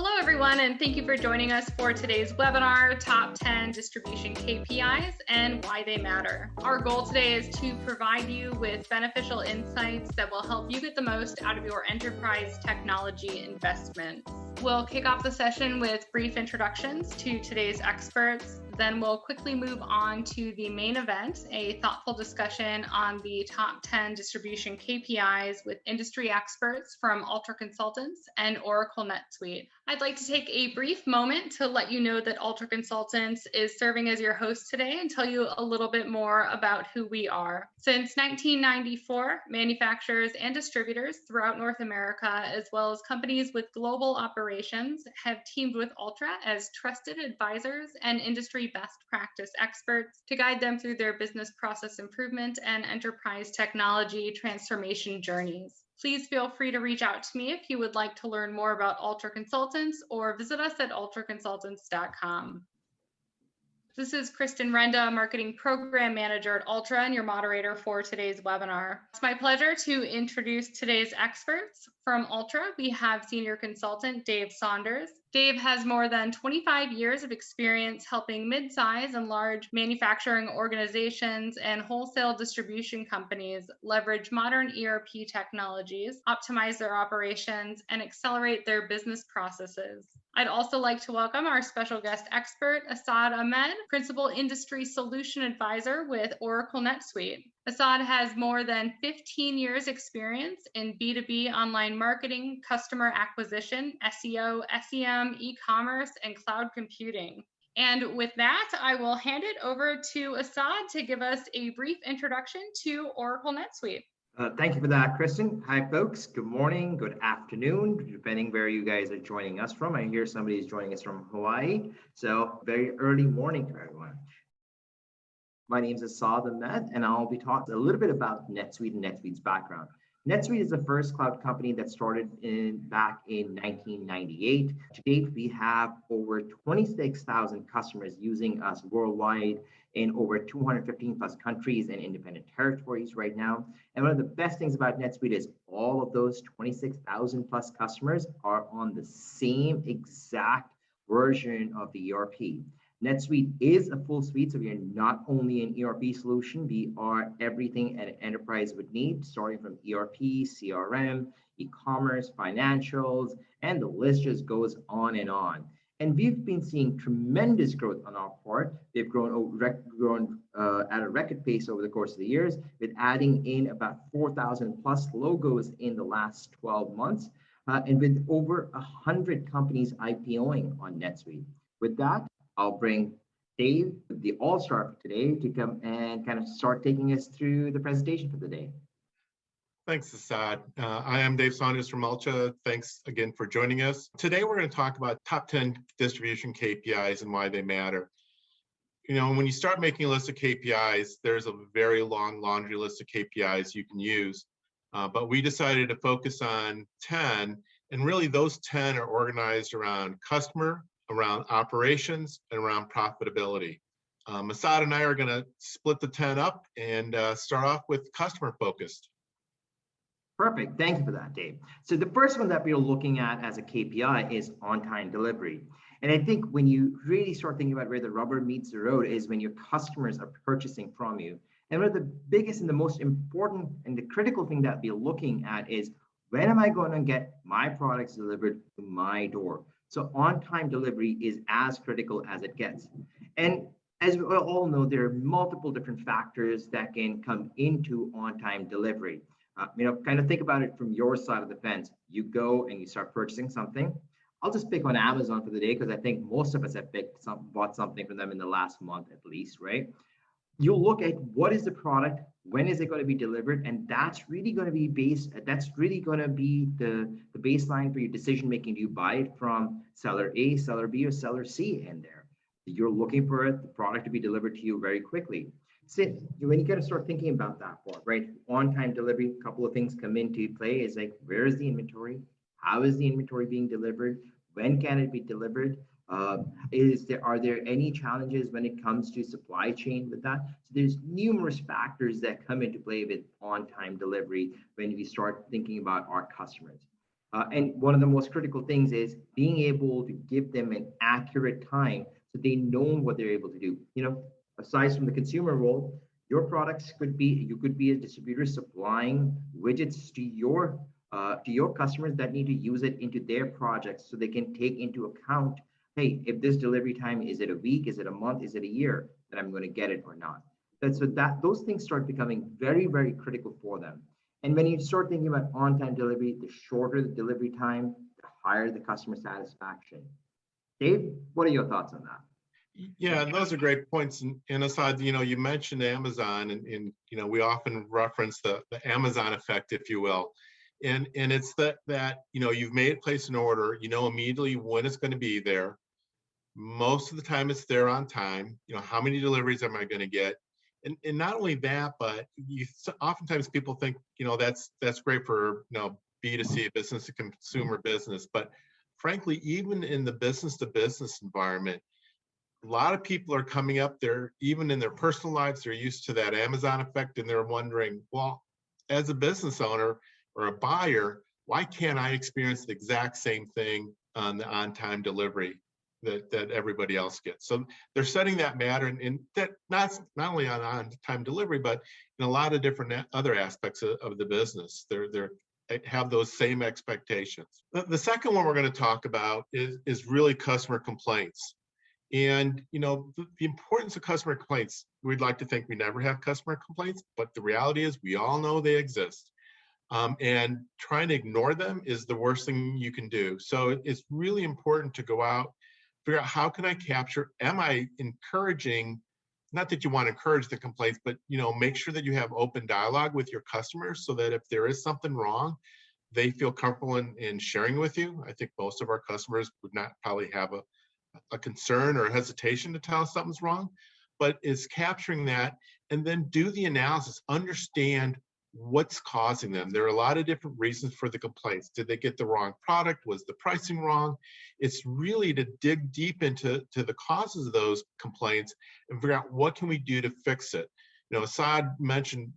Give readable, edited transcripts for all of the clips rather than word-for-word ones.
Hello, everyone, and thank you for joining us for today's webinar, Top 10 Distribution KPIs and Why They Matter. Our goal today is to provide you with beneficial insights that will help you get the most out of your enterprise technology investments. We'll kick off the session with brief introductions to today's experts. Then we'll quickly move on to the main event, a thoughtful discussion on the top 10 distribution KPIs with industry experts from Ultra Consultants and Oracle NetSuite. I'd like to take a brief moment to let you know that Ultra Consultants is serving as your host today and tell you a little bit more about who we are. Since 1994, manufacturers and distributors throughout North America, as well as companies with global operations, have teamed with Ultra as trusted advisors and industry best practice experts to guide them through their business process improvement and enterprise technology transformation journeys. Please feel free to reach out to me if you would like to learn more about Ultra Consultants or visit us at ultraconsultants.com. This is Kristen Renda, Marketing Program Manager at Ultra and your moderator for today's webinar. It's my pleasure to introduce today's experts. From Ultra, we have Senior Consultant Dave Saunders. Dave has more than 25 years of experience helping mid-size and large manufacturing organizations and wholesale distribution companies leverage modern ERP technologies, optimize their operations, and accelerate their business processes. I'd also like to welcome our special guest expert, Asad Ahmed, Principal Industry Solution Advisor with Oracle NetSuite. Asad has more than 15 years experience in B2B online marketing, customer acquisition, SEO, SEM, e-commerce, and cloud computing. And with that, I will hand it over to Asad to give us a brief introduction to Oracle NetSuite. Thank you for that, Kristen. Hi, folks. Good morning, good afternoon, depending where you guys are joining us from. I hear somebody is joining us from Hawaii, so very early morning to everyone. My name is Asad Ahmed, and I'll be talking a little bit about NetSuite and NetSuite's background. NetSuite is the first cloud company that started back in 1998. To date, we have over 26,000 customers using us worldwide in over 215 plus countries and independent territories right now. And one of the best things about NetSuite is all of those 26,000 plus customers are on the same exact version of the ERP. NetSuite is a full suite, so we are not only an ERP solution, we are everything an enterprise would need, starting from ERP, CRM, e-commerce, financials, and the list just goes on and on. And we've been seeing tremendous growth on our part. They've grown at a record pace over the course of the years, with adding in about 4,000 plus logos in the last 12 months, and with over 100 companies IPOing on NetSuite. With that, I'll bring Dave, the all-star for today, to come and kind of start taking us through the presentation for the day. Thanks, Asad. I am Dave Saunders from Ultra. Thanks again for joining us. Today, we're going to talk about top 10 distribution KPIs and why they matter. You know, when you start making a list of KPIs, there's a very long laundry list of KPIs you can use. But we decided to focus on 10, and really those 10 are organized around customer, around operations, and around profitability. Asad and I are going to split the 10 up and start off with customer focused. Perfect. Thank you for that, Dave. So the first one that we're looking at as a KPI is on-time delivery. And I think when you really start thinking about where the rubber meets the road is when your customers are purchasing from you. And one of the biggest and the most important and the critical thing that we're looking at is, when am I going to get my products delivered to my door? So on-time delivery is as critical as it gets. And as we all know, there are multiple different factors that can come into on-time delivery. Kind of think about it from your side of the fence. You go and you start purchasing something. I'll just pick on Amazon for the day because I think most of us have bought something from them in the last month at least, right? You'll look at what is the product, when is it going to be delivered, and that's really going to be the baseline for your decision making. Do you buy it from seller A, seller B, or seller C in there? You're looking for the product to be delivered to you very quickly. So when you got to start thinking about that part, right? On-time delivery, a couple of things come into play is like, where is the inventory? How is the inventory being delivered? When can it be delivered? Are there any challenges when it comes to supply chain with that? So there's numerous factors that come into play with on-time delivery when we start thinking about our customers. And one of the most critical things is being able to give them an accurate time so they know what they're able to do. Aside from the consumer role, your products could be, you could be a distributor supplying widgets to your customers that need to use it into their projects so they can take into account, hey, if this delivery time, is it a week, is it a month, is it a year that I'm going to get it or not? So that those things start becoming very, very critical for them. And when you start thinking about on-time delivery, the shorter the delivery time, the higher the customer satisfaction. Dave, what are your thoughts on that? Yeah, and those are great points. And aside, you mentioned Amazon, and we often reference the Amazon effect, if you will. And it's that you've placed an order, immediately when it's going to be there. Most of the time it's there on time. How many deliveries am I going to get? And not only that, but oftentimes people think, that's great for B2C, business to consumer business. But frankly, even in the business to business environment, a lot of people are coming up there, even in their personal lives, they're used to that Amazon effect, and they're wondering, well, as a business owner or a buyer, why can't I experience the exact same thing on the on-time delivery that everybody else gets? So they're setting that matter, and that not only on on-time delivery, but in a lot of different other aspects of the business. They're have those same expectations. The second one we're going to talk about is really customer complaints. And the importance of customer complaints, we'd like to think we never have customer complaints, but the reality is we all know they exist. And trying to ignore them is the worst thing you can do. So it's really important to go out, figure out, how can I capture, am I encouraging, not that you want to encourage the complaints, but make sure that you have open dialogue with your customers so that if there is something wrong, they feel comfortable in sharing with you. I think most of our customers would not probably have a concern or a hesitation to tell us something's wrong, but it's capturing that and then do the analysis, understand what's causing them. There are a lot of different reasons for the complaints. Did they get the wrong product? Was the pricing wrong? It's really to dig deep into the causes of those complaints and figure out what can we do to fix it. Assad mentioned,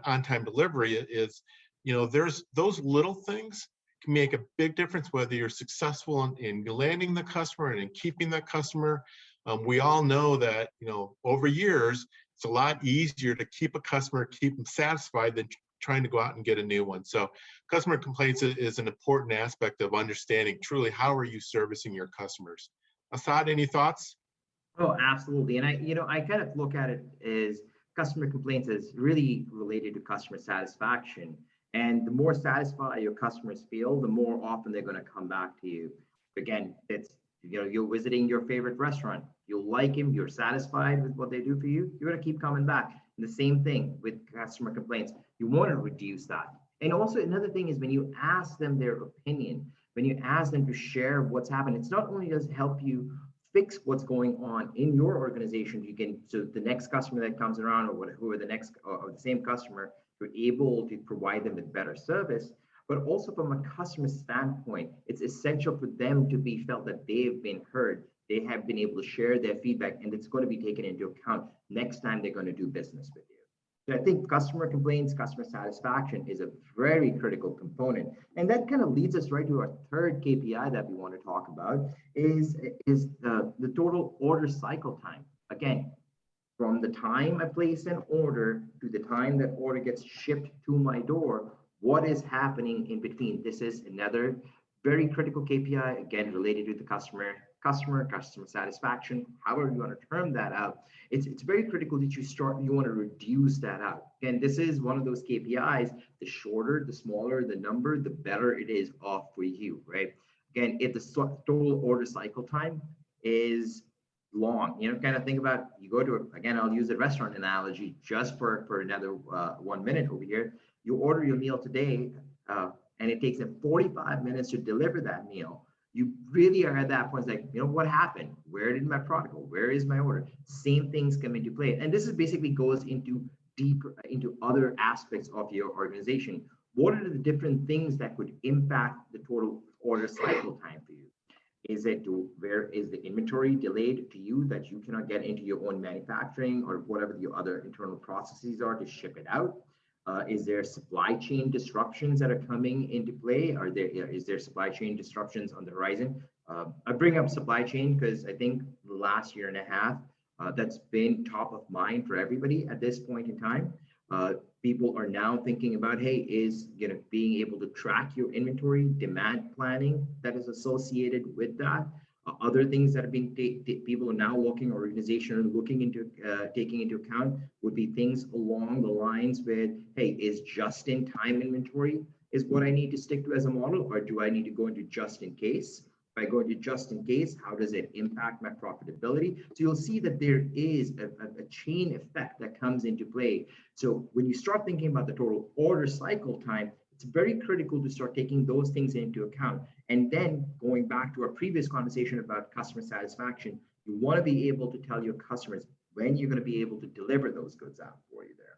on-time delivery is, there's those little things can make a big difference whether you're successful in landing the customer and in keeping that customer. We all know that, over years, it's a lot easier to keep a customer, keep them satisfied than trying to go out and get a new one. So customer complaints is an important aspect of understanding truly how are you servicing your customers. Assad, any thoughts? Oh, absolutely. And I kind of look at it as customer complaints as really related to customer satisfaction. And the more satisfied your customers feel, the more often they're going to come back to you. Again, it's, you're visiting your favorite restaurant. You like them, you're satisfied with what they do for you, you're going to keep coming back. And the same thing with customer complaints. You want to reduce that. And also another thing is when you ask them their opinion, when you ask them to share what's happened, it's not only does it help you fix what's going on in your organization, so the next customer that comes around, or whoever the next or the same customer, you're able to provide them with better service. But also from a customer standpoint, it's essential for them to be felt that they've been heard. They have been able to share their feedback, and it's going to be taken into account next time they're going to do business with you. So I think customer complaints, customer satisfaction is a very critical component. And that kind of leads us right to our third KPI that we want to talk about is the total order cycle time. Again, from the time I place an order to the time that order gets shipped to my door, what is happening in between? This is another very critical KPI, again, related to the customer satisfaction, however you want to term that out. It's very critical that you want to reduce that out. And this is one of those KPIs, the shorter, the smaller the number, the better it is off for you, right? Again, if the total order cycle time is long, kind of think about, you go to, again, I'll use a restaurant analogy just for another 1 minute over here. You order your meal today, and it takes them 45 minutes to deliver that meal. You really are at that point, it's like, what happened? Where did my product go? Where is my order? Same things come into play. And this is basically goes into deeper into other aspects of your organization. What are the different things that could impact the total order cycle time for you? Is it where is the inventory delayed to you that you cannot get into your own manufacturing or whatever your other internal processes are to ship it out? Is there supply chain disruptions that are coming into play? Is there supply chain disruptions on the horizon? I bring up supply chain because I think the last year and a half, that's been top of mind for everybody at this point in time. People are now thinking about, hey, is being able to track your inventory, demand planning that is associated with that. Other things that have been people are now looking, or organization are looking into taking into account would be things along the lines with, hey, is just-in-time inventory is what I need to stick to as a model, or do I need to go into just in case? If I go into just in case, how does it impact my profitability? So you'll see that there is a chain effect that comes into play. So when you start thinking about the total order cycle time, it's very critical to start taking those things into account. And then going back to our previous conversation about customer satisfaction, you want to be able to tell your customers when you're going to be able to deliver those goods out for you there.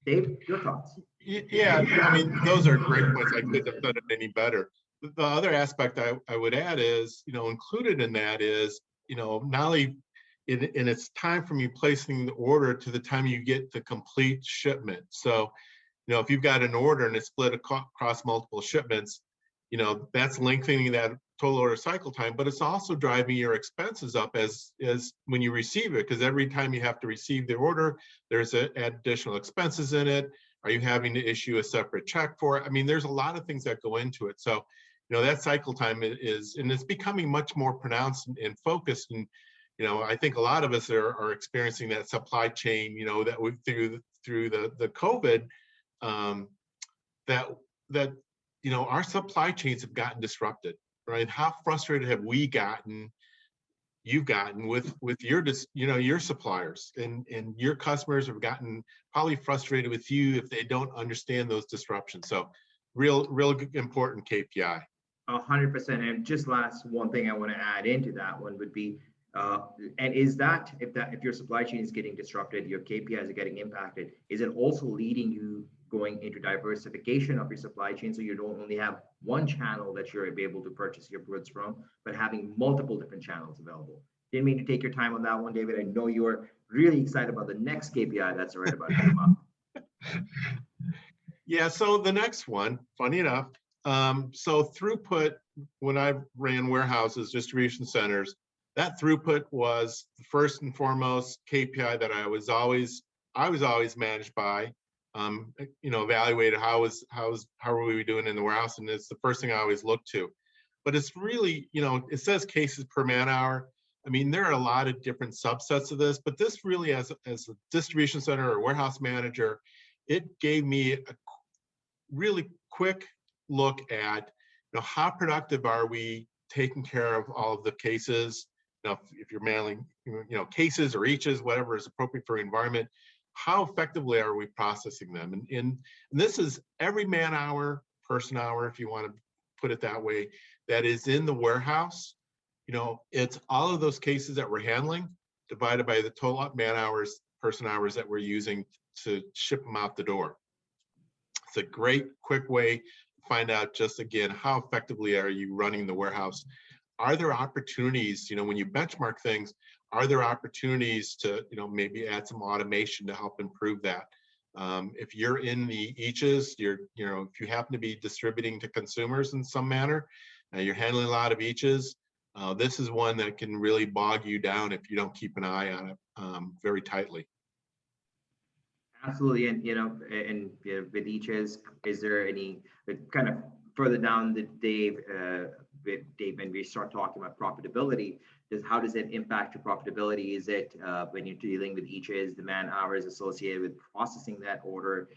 Dave, your thoughts? Yeah, I mean, those are great points. I couldn't have done it any better. The other aspect I would add is, included in that is, not only in it's time from you placing the order to the time you get the complete shipment. So, if you've got an order and it's split across multiple shipments, that's lengthening that total order cycle time, but it's also driving your expenses up as when you receive it, because every time you have to receive the order, there's additional expenses in it. Are you having to issue a separate check for it? I mean, there's a lot of things that go into it. So, that cycle time is, and it's becoming much more pronounced and focused. And, I think a lot of us are experiencing that supply chain, that we through the COVID, that our supply chains have gotten disrupted, right? How frustrated have you've gotten with your suppliers, and your customers have gotten probably frustrated with you if they don't understand those disruptions. So real important KPI. 100%. And just last one thing I want to add into that one would be, and is that if your supply chain is getting disrupted, your KPIs are getting impacted, is it also leading you going into diversification of your supply chain, so you don't only have one channel that you're able to purchase your goods from, but having multiple different channels available? Didn't mean to take your time on that one, David. I know you're really excited about the next KPI that's right about to come up. Yeah, so the next one, funny enough, so throughput, when I ran warehouses, distribution centers, that throughput was the first and foremost KPI that I was always managed by. Evaluated how are we doing in the warehouse, and it's the first thing I always look to. But it's really, it says cases per man hour. I mean, there are a lot of different subsets of this, but this really, as a distribution center or warehouse manager, it gave me a really quick look at, how productive are we taking care of all of the cases. If you're mailing, cases or eaches, whatever is appropriate for environment, how effectively are we processing them? And this is every man hour, person hour, if you want to put it that way, that is in the warehouse. It's all of those cases that we're handling divided by the total man hours, person hours that we're using to ship them out the door. It's a great, quick way to find out, just again, how effectively are you running the warehouse? Are there opportunities, when you benchmark things, are there opportunities to, maybe add some automation to help improve that? If you're in the eaches, if you happen to be distributing to consumers in some manner, you're handling a lot of eaches, this is one that can really bog you down if you don't keep an eye on it very tightly. Absolutely. And with eaches, is there any kind of further down the Dave, when we start talking about profitability, how does it impact your profitability? Is it when you're dealing with eaches, the man hours associated with processing that order,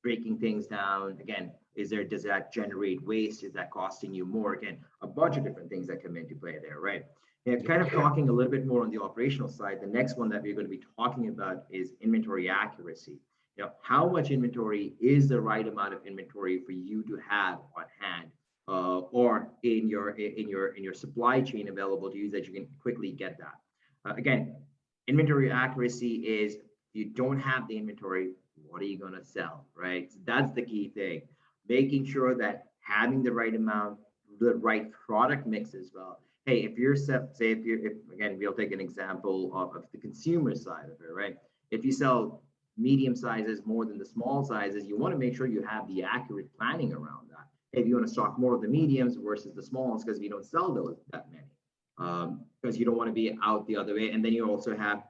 breaking things down? Again, does that generate waste? Is that costing you more? Again, a bunch of different things that come into play there, right? And kind of talking a little bit more on the operational side, the next one that we're going to be talking about is inventory accuracy. How much inventory is the right amount of inventory for you to have on hand, or in your supply chain available to use, that you can quickly get that? Again, inventory accuracy is, you don't have the inventory, what are you going to sell, right? So that's the key thing. Making sure that having the right amount, the right product mix as well. Hey, if again, we'll take an example of the consumer side of it, right? If you sell medium sizes more than the small sizes, you want to make sure you have the accurate planning around that. If you want to stock more of the mediums versus the smalls, because we don't sell those that many, because you don't want to be out the other way. And then you also have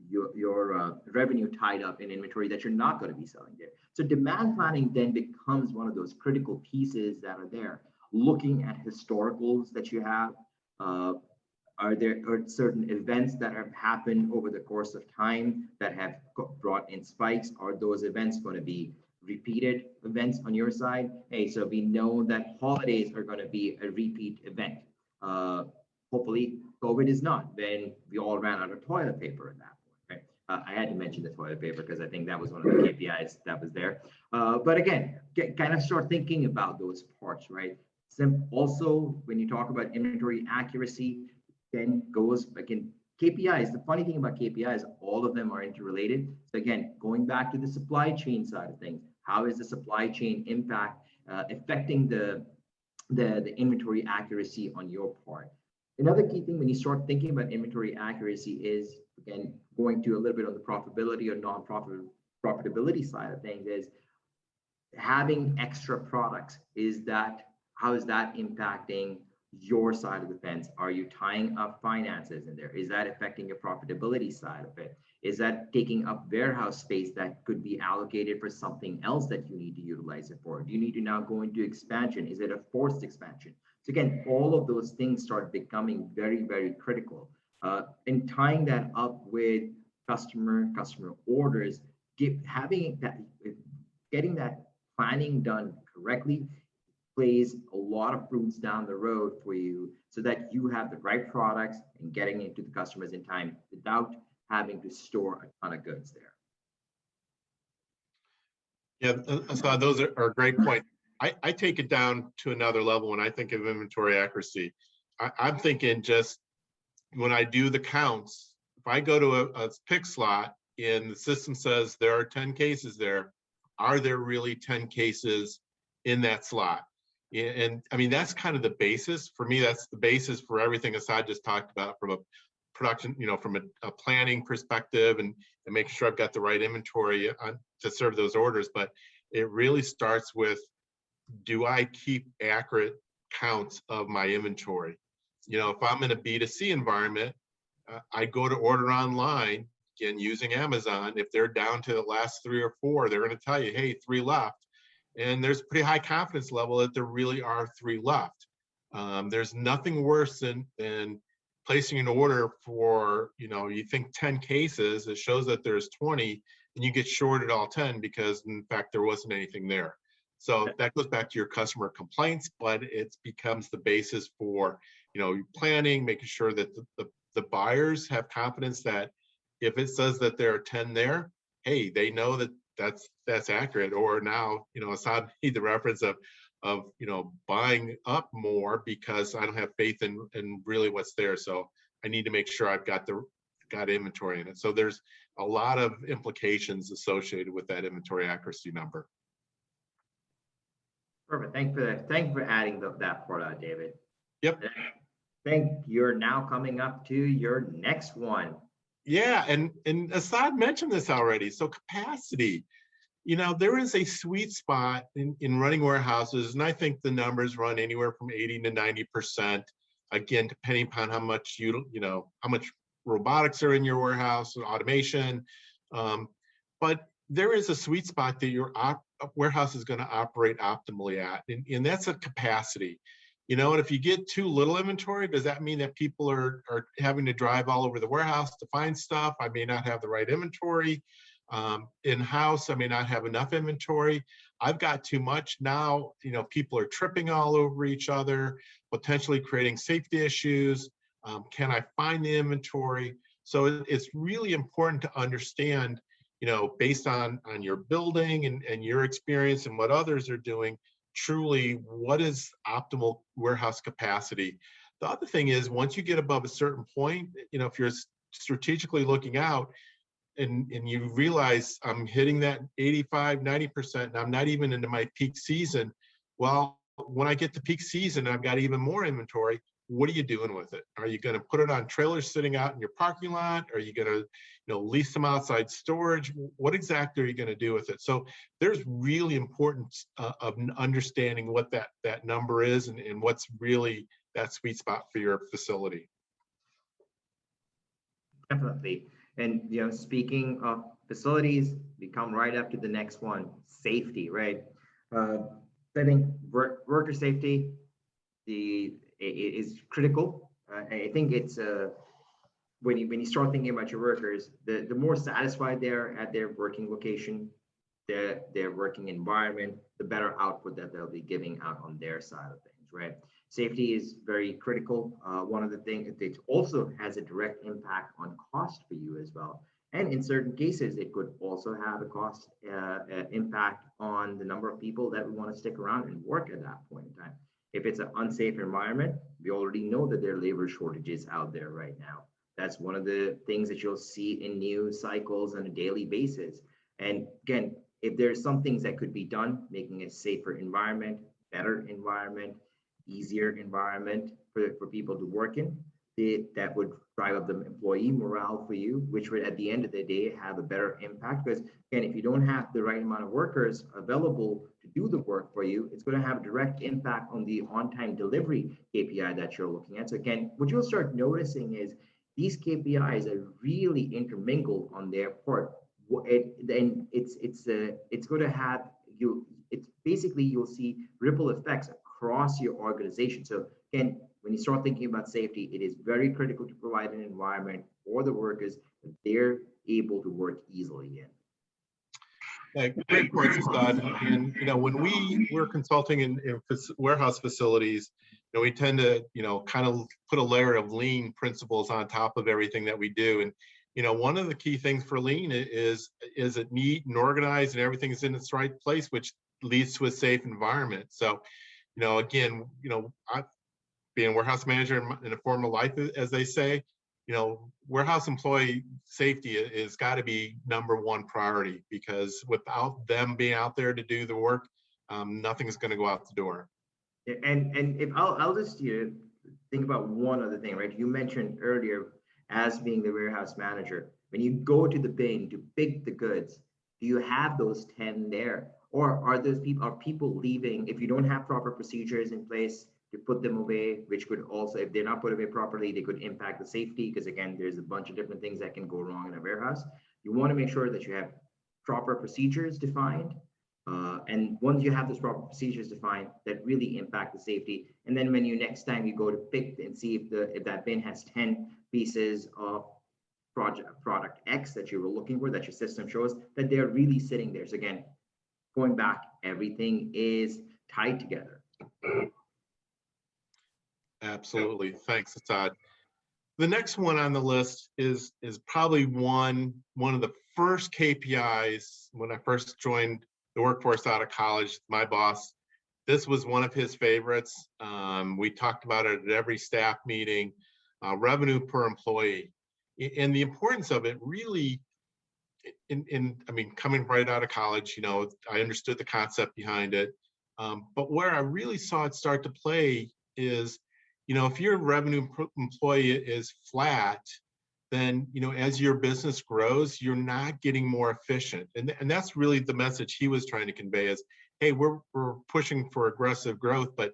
your revenue tied up in inventory that you're not going to be selling there. So demand planning then becomes one of those critical pieces that are there. Looking at historicals that you have, are there certain events that have happened over the course of time that have brought in spikes? Are those events going to be repeated events on your side? Hey, so we know that holidays are going to be a repeat event. Hopefully, COVID is not. Then we all ran out of toilet paper at that point. Right? I had to mention the toilet paper because I think that was one of the KPIs that was there. But again, kind of start thinking about those parts, right? Also, when you talk about inventory accuracy, then goes again, KPIs. The funny thing about KPIs, all of them are interrelated. So again, going back to the supply chain side of things, how is the supply chain impact affecting the inventory accuracy on your part? Another key thing when you start thinking about inventory accuracy is, again, going to a little bit on the profitability or non-profitability side of things, is having extra products. How is that impacting your side of the fence? Are you tying up finances in there? Is that affecting your profitability side of it? Is that taking up warehouse space that could be allocated for something else that you need to utilize it for? Do you need to now go into expansion? Is it a forced expansion? So again, all of those things start becoming very, very critical. And tying that up with customer orders, getting that planning done correctly plays a lot of fruits down the road for you, so that you have the right products and getting it to the customers in time without having to store a ton of goods there. Yeah, so those are great points. I take it down to another level when I think of inventory accuracy. I'm thinking just when I do the counts, if I go to a pick slot and the system says there are 10 cases there, are there really 10 cases in that slot? And I mean, that's kind of the basis for me. That's the basis for everything Assad just talked about from a production, from a planning perspective, and making sure I've got the right inventory to serve those orders. But it really starts with, do I keep accurate counts of my inventory? If I'm in a B2C environment, I go to order online, again, using Amazon. If they're down to the last 3 or 4, they're going to tell you, hey, 3 left. And there's a pretty high confidence level that there really are 3 left. There's nothing worse than placing an order for, you think 10 cases, it shows that there's 20, and you get shorted all 10 because in fact, there wasn't anything there. So that goes back to your customer complaints, but it becomes the basis for, planning, making sure that the buyers have confidence that if it says that there are 10 there, hey, they know that that's accurate. Or now, Assad made the reference of buying up more because I don't have faith in really what's there. So I need to make sure I've got inventory in it. So there's a lot of implications associated with that inventory accuracy number. Perfect. Thank you for adding that part out, David. Yep. I think you're now coming up to your next one. Yeah, and Assad mentioned this already. So capacity, there is a sweet spot in running warehouses, and I think the numbers run anywhere from 80 to 90%. Again, depending upon how much how much robotics are in your warehouse and automation. But there is a sweet spot that your warehouse is going to operate optimally at, and that's a capacity. And if you get too little inventory, does that mean that people are having to drive all over the warehouse to find stuff? I may not have the right inventory. In-house, I may not have enough inventory. I've got too much now. People are tripping all over each other, potentially creating safety issues. Can I find the inventory? So it's really important to understand, based on your building and your experience and what others are doing, truly what is optimal warehouse capacity. The other thing is, once you get above a certain point, if you're strategically looking out and you realize I'm hitting that 85, 90%, and I'm not even into my peak season, well, when I get to peak season, I've got even more inventory. what are you doing with it? Are you going to put it on trailers sitting out in your parking lot? Are you going to, lease them outside storage? What exactly are you going to do with it? So there's really importance of understanding what that number is and what's really that sweet spot for your facility. Definitely. And speaking of facilities, we come right up to the next one, safety, right? I think worker safety is critical. I think it's when you start thinking about your workers, the more satisfied they are at their working location, their working environment, the better output that they'll be giving out on their side of things, right? Safety is very critical. One of the things, it also has a direct impact on cost for you as well. And in certain cases, it could also have a cost impact on the number of people that would want to stick around and work at that point in time. If it's an unsafe environment, we already know that there are labor shortages out there right now. That's one of the things that you'll see in news cycles on a daily basis. And again, if there's some things that could be done, making a safer environment, better environment, easier environment for people to work in, that would drive up the employee morale for you, which would at the end of the day have a better impact. Because again, if you don't have the right amount of workers available to do the work for you, it's going to have a direct impact on the on-time delivery KPI that you're looking at. So again, what you'll start noticing is these KPIs are really intermingled on their part. Then it's going to have you. It's basically you'll see ripple effects across your organization. So again, when you start thinking about safety, it is very critical to provide an environment for the workers that they're able to work easily in. Yeah, great points, Scott. And when we're consulting in warehouse facilities, we tend to kind of put a layer of lean principles on top of everything that we do. And one of the key things for lean is it neat and organized and everything is in its right place, which leads to a safe environment. So again, I, being a warehouse manager in a former life, as they say, warehouse employee safety is got to be #1 priority, because without them being out there to do the work, nothing's going to go out the door. And if I'll just think about one other thing, right? You mentioned earlier, as being the warehouse manager, when you go to the bin to pick the goods, do you have those 10 there? Or are people leaving if you don't have proper procedures in place to put them away, which could also, if they're not put away properly, they could impact the safety, because again, there's a bunch of different things that can go wrong in a warehouse. You want to make sure that you have proper procedures defined. And once you have those proper procedures defined, that really impact the safety. And then when next time you go to pick and see if that bin has 10 pieces of product X that you were looking for, that your system shows that they're really sitting there. So again, going back, everything is tied together. Absolutely. Thanks, Assad. The next one on the list is probably one of the first KPIs when I first joined the workforce out of college. My boss, this was one of his favorites. We talked about it at every staff meeting, revenue per employee. And the importance of it really, I mean, coming right out of college, I understood the concept behind it. But where I really saw it start to play is, if your revenue per employee is flat, then, as your business grows, you're not getting more efficient. And that's really the message he was trying to convey is, hey, we're pushing for aggressive growth, but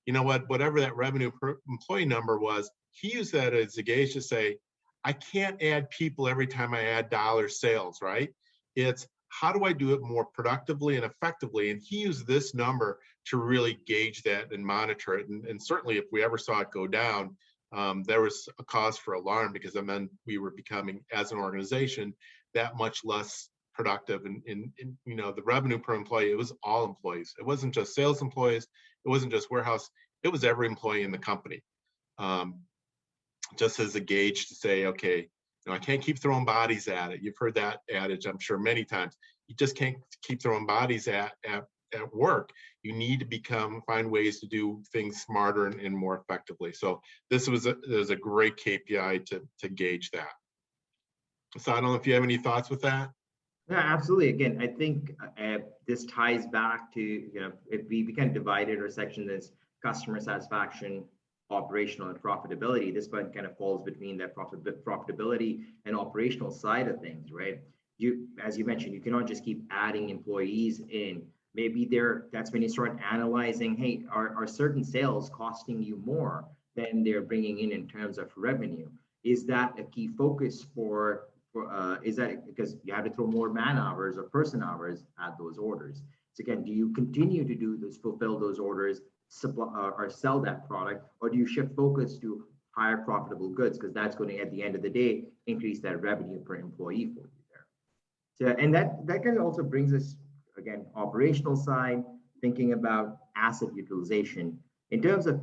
you know what, whatever that revenue per employee number was, he used that as a gauge to say, I can't add people every time I add dollar sales, right? It's how do I do it more productively and effectively? And he used this number to really gauge that and monitor it. And certainly if we ever saw it go down, there was a cause for alarm, because it meant we were becoming, as an organization, that much less productive. And the revenue per employee, it was all employees. It wasn't just sales employees. It wasn't just warehouse. It was every employee in the company. Just as a gauge to say, okay, I can't keep throwing bodies at it. You've heard that adage, I'm sure, many times. You just can't keep throwing bodies at work. You need to find ways to do things smarter and more effectively. So this was a great KPI to gauge that. So I don't know if you have any thoughts with that. Yeah, absolutely. Again, I think this ties back to, if we can divide it or section this customer satisfaction, operational and profitability, this one kind of falls between that profitability and operational side of things, right? You, as you mentioned, you cannot just keep adding employees in. Maybe that's when you start analyzing, hey, are certain sales costing you more than they're bringing in terms of revenue? Is that a key focus is that because you have to throw more man hours or person hours at those orders? So again, do you continue to do this, fulfill those orders, supply or sell that product, or do you shift focus to higher profitable goods? Because that's going to, at the end of the day, increase that revenue per employee for you there. So, and that kind of also brings us, again, operational side, thinking about asset utilization. In terms of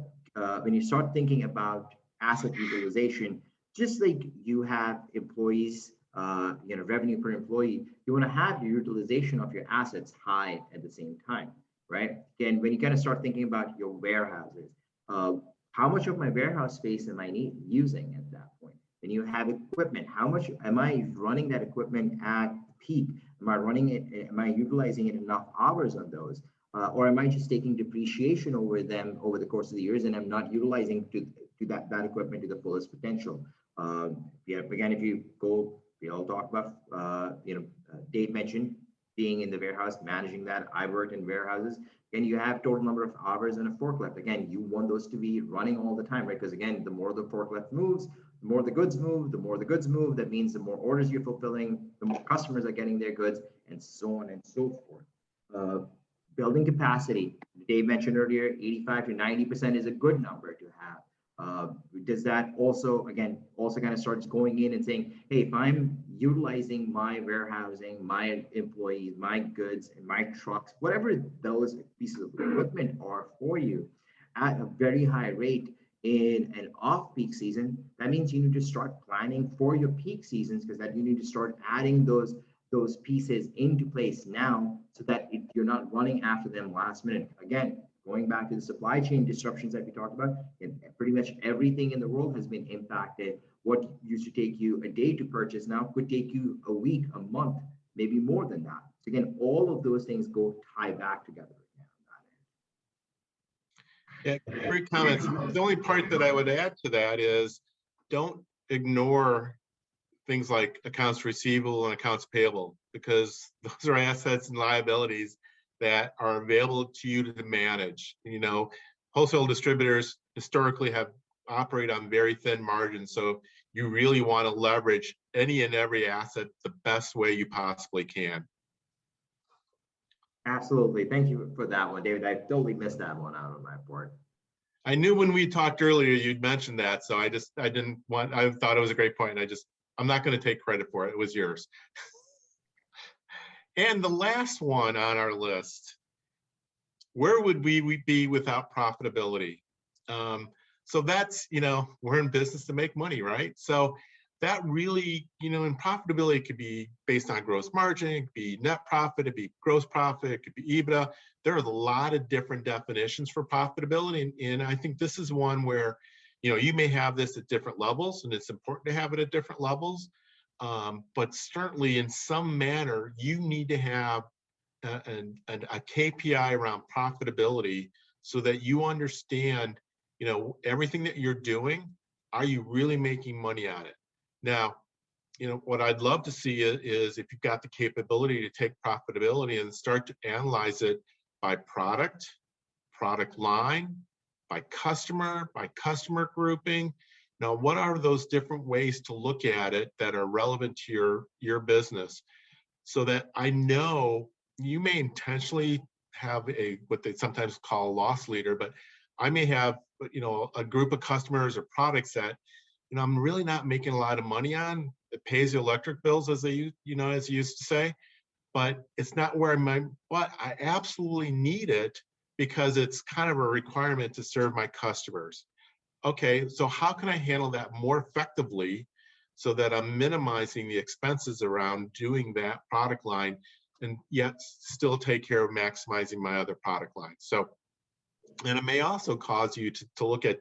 when you start thinking about asset utilization, just like you have employees, revenue per employee, you want to have your utilization of your assets high at the same time, right? Again, when you kind of start thinking about your warehouses, how much of my warehouse space am I using at that point? When you have equipment, how much am I running that equipment at peak? Am I running it? Am I utilizing it enough hours on those? Or am I just taking depreciation over them over the course of the years, and I'm not utilizing that equipment to the fullest potential? Again, if you go, we all talk about, Dave mentioned being in the warehouse, managing that. I worked in warehouses, and you have total number of hours in a forklift. Again, you want those to be running all the time, right? Because again, the more the forklift moves, the more the goods move, that means the more orders you're fulfilling, the more customers are getting their goods, and so on and so forth. Building capacity, Dave mentioned earlier, 85 to 90% is a good number to have. Does that also kind of starts going in and saying, hey, if I'm utilizing my warehousing, my employees, my goods, and my trucks, whatever those pieces of equipment are for you at a very high rate in an off-peak season, that means you need to start planning for your peak seasons, because that you need to start adding those pieces into place now, so that you're not running after them last minute. Again, going back to the supply chain disruptions that we talked about, and pretty much everything in the world has been impacted. What used to take you a day to purchase now could take you a week, a month, maybe more than that. So again, all of those things tie back together. Yeah, great comments. The only part that I would add to that is, don't ignore things like accounts receivable and accounts payable, because those are assets and liabilities that are available to you to manage. Wholesale distributors historically have operate on very thin margins, so you really want to leverage any and every asset the best way you possibly can. Absolutely. Thank you for that one, David. I totally missed that one out on my part. I knew when we talked earlier you'd mentioned that, so I thought it was a great point, and I'm not going to take credit for it. It was yours. And the last one on our list, where would we be without profitability? So that's, we're in business to make money, right? So that really, in profitability, it could be based on gross margin, it could be net profit, it could be gross profit, it could be EBITDA. There are a lot of different definitions for profitability. And I think this is one where, you may have this at different levels, and it's important to have it at different levels. But certainly in some manner, you need to have a KPI around profitability, so that you understand, everything that you're doing, are you really making money on it? Now, what I'd love to see is if you've got the capability to take profitability and start to analyze it by product line, by customer grouping. Now, what are those different ways to look at it that are relevant to your business, so that I know you may intentionally have what they sometimes call a loss leader, but I may have, a group of customers or products that, I'm really not making a lot of money on. It pays the electric bills, as you used to say, but it's not where but I absolutely need it because it's kind of a requirement to serve my customers. Okay, so how can I handle that more effectively so that I'm minimizing the expenses around doing that product line, and yet still take care of maximizing my other product lines? So, and it may also cause you to look at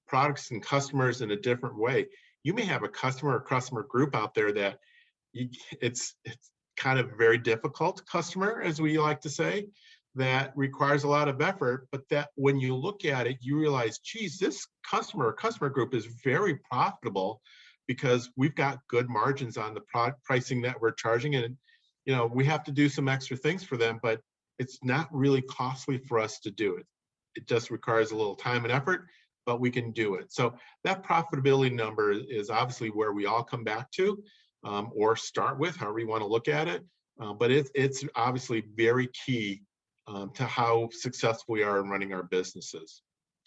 products and customers in a different way. You may have a customer or customer group out there that it's kind of a very difficult customer, as we like to say. that requires a lot of effort, but that when you look at it, you realize, geez, this customer group is very profitable because we've got good margins on the pricing that we're charging. And, we have to do some extra things for them, but it's not really costly for us to do it. It just requires a little time and effort, but we can do it. So that profitability number is obviously where we all come back to, or start with, however you want to look at it. But it's obviously very key to how successful we are in running our businesses.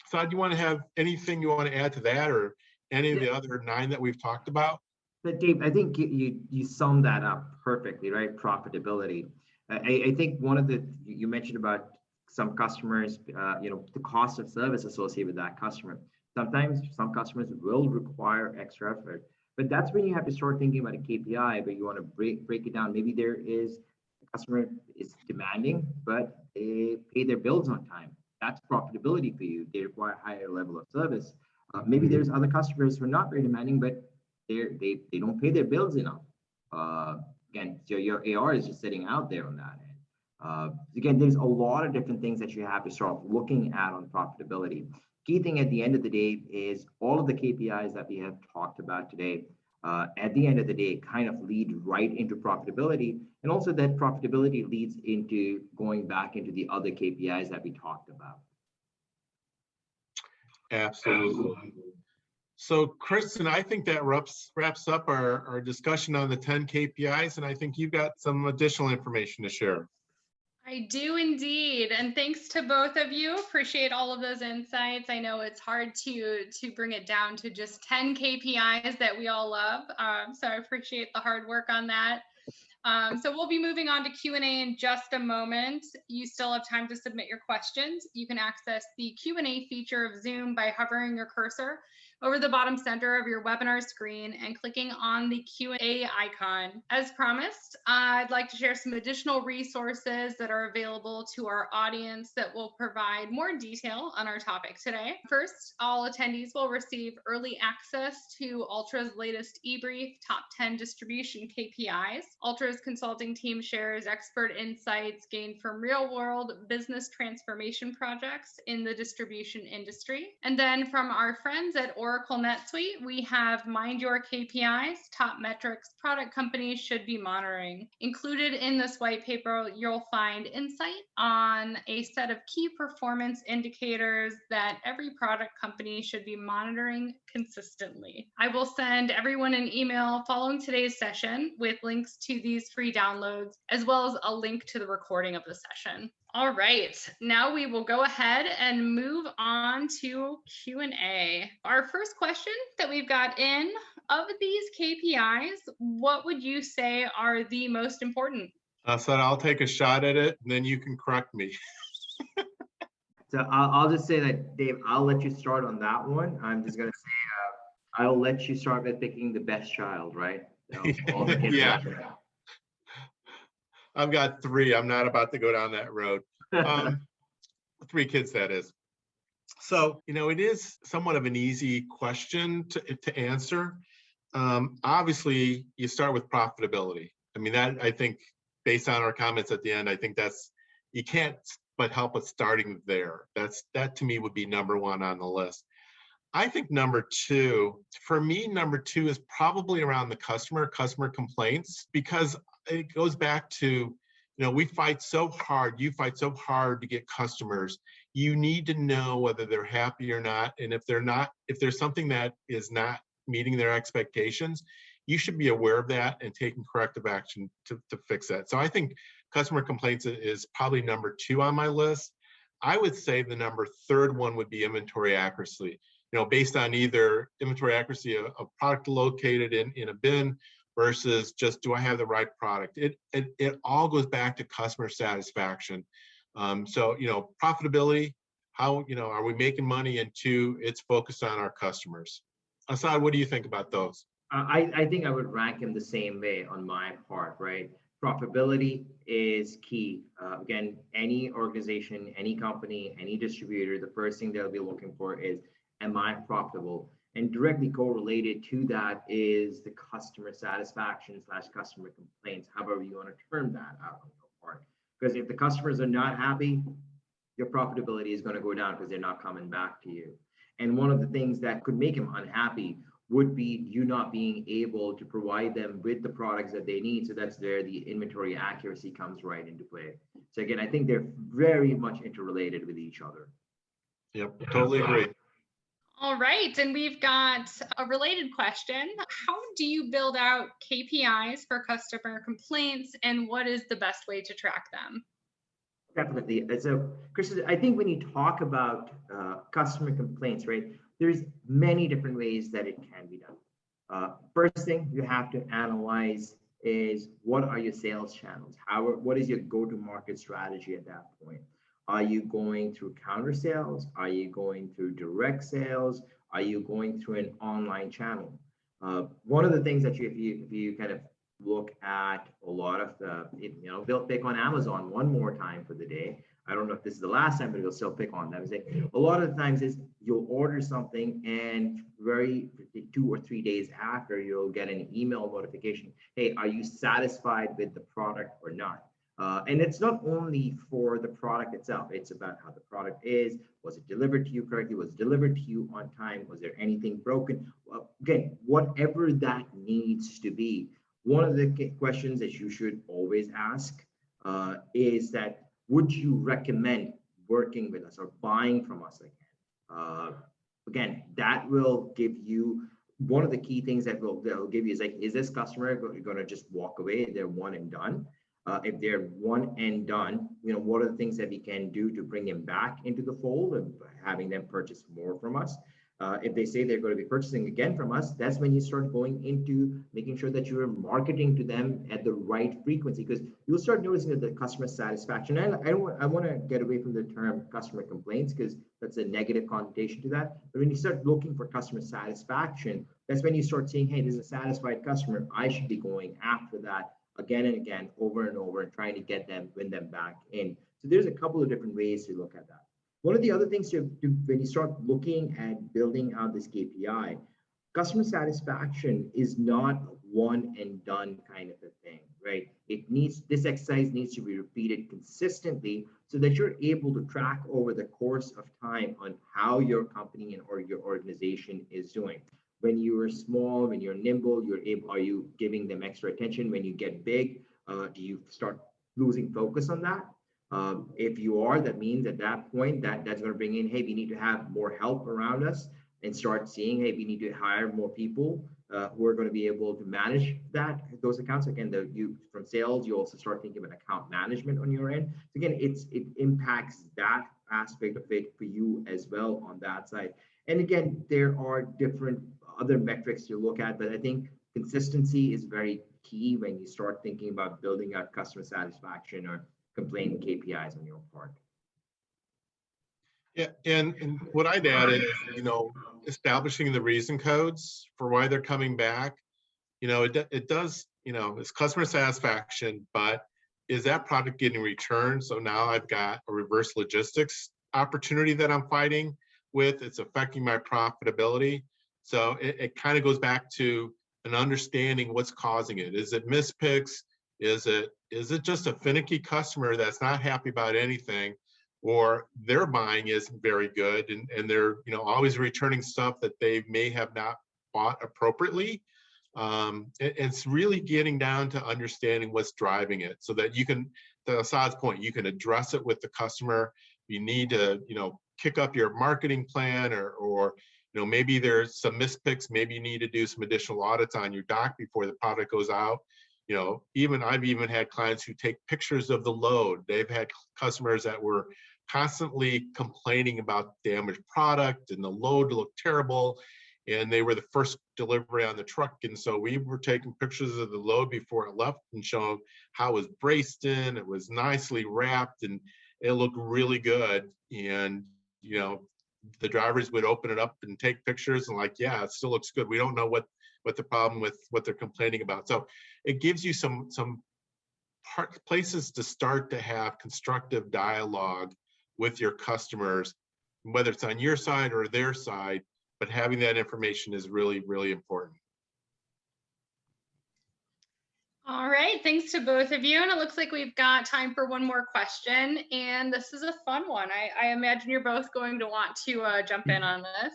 So do you want to have anything you want to add to that, or any of the other 9 that we've talked about? But Dave, I think you summed that up perfectly, right? Profitability. I think one of you mentioned about some customers, the cost of service associated with that customer. Sometimes some customers will require extra effort, but that's when you have to start thinking about a KPI, but you want to break it down. Maybe there is a customer is demanding, but they pay their bills on time. That's profitability for you. They require a higher level of service. Maybe there's other customers who are not very demanding, but they don't pay their bills enough. Again, so your AR is just sitting out there on that end. Again, there's a lot of different things that you have to start looking at on profitability. Key thing at the end of the day is all of the KPIs that we have talked about today, at the end of the day, kind of lead right into profitability. And also that profitability leads into going back into the other KPIs that we talked about. Absolutely. So Kristen, I think that wraps up our discussion on the 10 KPIs, and I think you've got some additional information to share. I do indeed. And thanks to both of you. Appreciate all of those insights. I know it's hard to bring it down to just 10 KPIs that we all love. So I appreciate the hard work on that. So we'll be moving on to Q&A in just a moment. You still have time to submit your questions. You can access the Q&A feature of Zoom by hovering your cursor over the bottom center of your webinar screen and clicking on the Q&A icon. As promised, I'd like to share some additional resources that are available to our audience that will provide more detail on our topic today. First, all attendees will receive early access to Ultra's latest eBrief Top 10 Distribution KPIs. Ultra's consulting team shares expert insights gained from real-world business transformation projects in the distribution industry. And then from our friends at Oracle NetSuite, we have Mind Your KPIs, top metrics product companies should be monitoring. Included in this white paper, you'll find insight on a set of key performance indicators that every product company should be monitoring consistently. I will send everyone an email following today's session with links to these free downloads, as well as a link to the recording of the session. All right, now we will go ahead and move on to Q&A. Our first question that we've got in, of these KPIs, what would you say are the most important? So I'll take a shot at it, and then you can correct me. So I'll just say that, Dave, I'll let you start on that one. I'm just going to say, I'll let you start by picking the best child, right? Yeah. I've got 3. I'm not about to go down that road. 3 kids, that is. So, it is somewhat of an easy question to answer. Obviously, you start with profitability. I mean, that, I think, based on our comments at the end, I think you can't but help with starting there. That to me would be number 1 on the list. I think number 2, for me, number 2 is probably around the customer complaints, because it goes back to, we fight so hard, you fight so hard to get customers. You need to know whether they're happy or not. And if there's something that is not meeting their expectations, you should be aware of that and taking corrective action to fix that. So I think customer complaints is probably number 2 on my list. I would say the number 3rd one would be inventory accuracy. Based on either inventory accuracy of product located in a bin versus just, do I have the right product? It all goes back to customer satisfaction. So, profitability, how, are we making money? And 2, it's focused on our customers. Asad, what do you think about those? I think I would rank them the same way on my part, right? Profitability is key. Again, any organization, any company, any distributor, the first thing they'll be looking for is, am I profitable? And directly correlated to that is the customer satisfaction / customer complaints, however you want to term that out on your part. Because if the customers are not happy, your profitability is going to go down because they're not coming back to you. And one of the things that could make them unhappy would be you not being able to provide them with the products that they need. So that's where the inventory accuracy comes right into play. So again, I think they're very much interrelated with each other. Yep, totally agree. All right, and we've got a related question. How do you build out KPIs for customer complaints, and what is the best way to track them? Definitely. So, Chris, I think when you talk about customer complaints, right, there's many different ways that it can be done. First thing you have to analyze is what are your sales channels? What is your go-to-market strategy at that point? Are you going through counter sales? Are you going through direct sales? Are you going through an online channel? One of the things that if you kind of look at a lot of they'll pick on Amazon one more time for the day. I don't know if this is the last time, but they'll still pick on them. A lot of the times is you'll order something and 2 or 3 days after you'll get an email notification. Hey, are you satisfied with the product or not? And it's not only for the product itself, it's about how the product is. Was it delivered to you correctly? Was it delivered to you on time? Was there anything broken? Well, again, whatever that needs to be. One of the questions that you should always ask is that, would you recommend working with us or buying from us again? Again, that will give you, one of the key things that they'll give you is like, is this customer going to just walk away? They're one and done. If they're one and done, what are the things that we can do to bring them back into the fold and having them purchase more from us? If they say they're going to be purchasing again from us, that's when you start going into making sure that you're marketing to them at the right frequency, because you'll start noticing that the customer satisfaction, and I want to get away from the term customer complaints because that's a negative connotation to that. But when you start looking for customer satisfaction, that's when you start saying, hey, there's a satisfied customer. I should be going after that again and again, over and over, and trying to win them back in. So there's a couple of different ways to look at that. One of the other things when you start looking at building out this KPI, customer satisfaction is not one and done kind of a thing, right? This exercise needs to be repeated consistently so that you're able to track over the course of time on how your company or your organization is doing. When you are small, when you're nimble, are you giving them extra attention? When you get big, do you start losing focus on that? If you are, that means at that point that's going to bring in, hey, we need to have more help around us, and start seeing, hey, we need to hire more people who are going to be able to manage those accounts. Again, from sales, you also start thinking about account management on your end. So again, it impacts that aspect of it for you as well on that side. And again, there are different other metrics to look at, but I think consistency is very key when you start thinking about building out customer satisfaction or complaint KPIs on your part. Yeah, and what I'd add is, establishing the reason codes for why they're coming back. It does, it's customer satisfaction, but is that product getting returned? So now I've got a reverse logistics opportunity that I'm fighting with. It's affecting my profitability. So it kind of goes back to an understanding what's causing it. Is it mispicks? Is it just a finicky customer that's not happy about anything, or their buying isn't very good and they're always returning stuff that they may have not bought appropriately? It's really getting down to understanding what's driving it, so that you can, to Assad's point, you can address it with the customer. You need to kick up your marketing plan, or maybe there's some mispicks. Maybe you need to do some additional audits on your dock before the product goes out. I've even had clients who take pictures of the load. They've had customers that were constantly complaining about damaged product and the load looked terrible, and they were the first delivery on the truck. And so we were taking pictures of the load before it left and showing how it was braced in, it was nicely wrapped, and it looked really good. And, the drivers would open it up and take pictures and like, yeah, it still looks good. We don't know what the problem with what they're complaining about. So it gives you some places to start to have constructive dialogue with your customers, whether it's on your side or their side, but having that information is really, really important. All right, thanks to both of you. And it looks like we've got time for one more question. And this is a fun one. I imagine you're both going to want to jump in on this.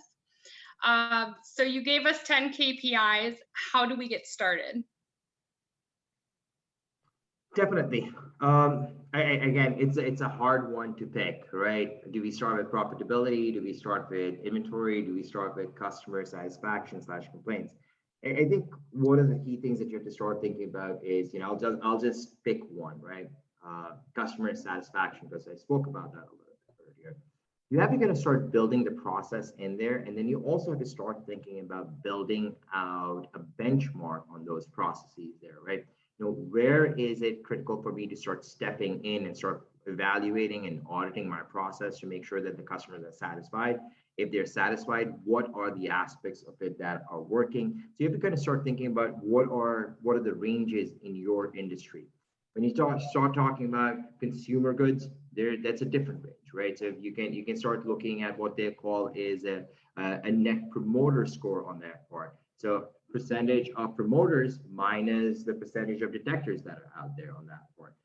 So you gave us 10 KPIs. How do we get started? Definitely. Again, it's a hard one to pick, right? Do we start with profitability? Do we start with inventory? Do we start with customer satisfaction / complaints? I think one of the key things that you have to start thinking about is, I'll just pick one, right? Customer satisfaction, because I spoke about that a little bit earlier. You have to kind of start building the process in there, and then you also have to start thinking about building out a benchmark on those processes there, right? Where is it critical for me to start stepping in and start evaluating and auditing my process to make sure that the customers are satisfied? If they're satisfied, what are the aspects of it that are working? So you have to kind of start thinking about what are the ranges in your industry. When you start talking about consumer goods, that's a different range, right? So you can start looking at what they call is a net promoter score on that part. So percentage of promoters minus the percentage of detectors that are out there on that part.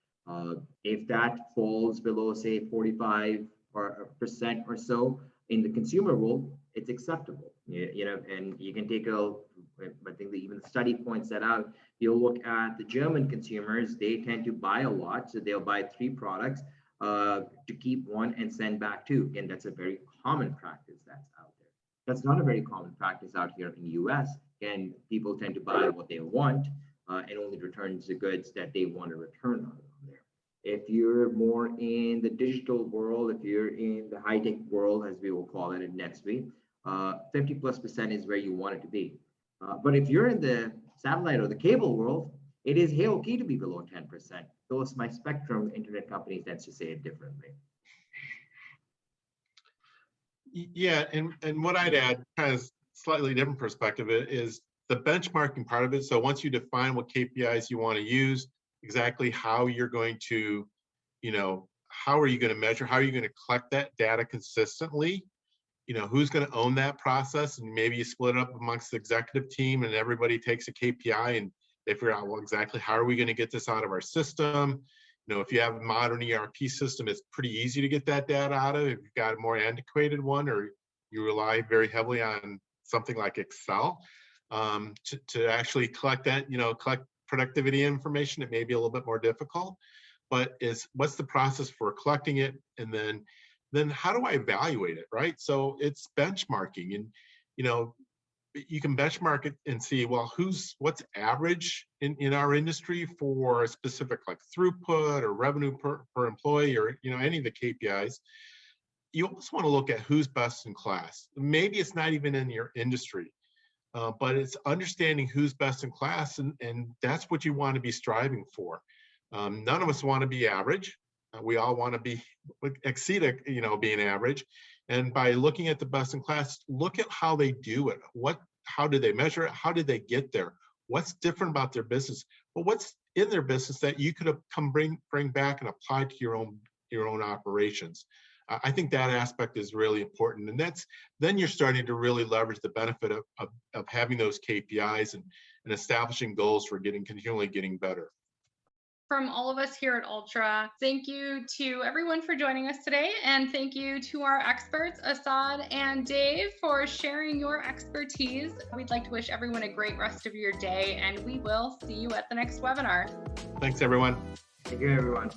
If that falls below, say, 45% or so in the consumer world, it's acceptable. And you can take I think that even the study points that out. You'll look at the German consumers; they tend to buy a lot, so they'll buy 3 products to keep 1 and send back 2. Again, that's a very common practice that's out there. That's not a very common practice out here in the US. And people tend to buy what they want and only return the goods that they want to return on there. If you're more in the digital world, if you're in the high-tech world, as we will call it in NetSuite, 50+% is where you want it to be. But if you're in the satellite or the cable world, it is okay to be below 10%. Those my spectrum internet companies tends to say it differently. Yeah, and what I'd add, kind of slightly different perspective, is the benchmarking part of it. So once you define what KPIs you want to use, exactly how you're going to, how are you going to measure, how are you going to collect that data consistently, who's going to own that process, and maybe you split it up amongst the executive team and everybody takes a KPI and they figure out, well, exactly how are we going to get this out of our system. If you have a modern ERP system, it's pretty easy to get that data out of. If you've got a more antiquated one, or you rely very heavily on something like Excel to actually collect that, collect productivity information, it may be a little bit more difficult. But what's the process for collecting it, and then how do I evaluate it, right? So it's benchmarking, and you can benchmark it and see, well, what's average in our industry for a specific like throughput or revenue per employee, or any of the KPIs. You also want to look at who's best in class. Maybe it's not even in your industry, but it's understanding who's best in class, and that's what you want to be striving for. None of us want to be average. We all want to exceed being average. And by looking at the best in class, look at how they do it. How do they measure it? How did they get there? What's different about their business? But what's in their business that you could bring back and apply to your own operations? I think that aspect is really important. And then you're starting to really leverage the benefit of having those KPIs and establishing goals for continually getting better. From all of us here at Ultra, thank you to everyone for joining us today, and thank you to our experts, Asad and Dave, for sharing your expertise. We'd like to wish everyone a great rest of your day, and we will see you at the next webinar. Thanks, everyone. Thank you, everyone.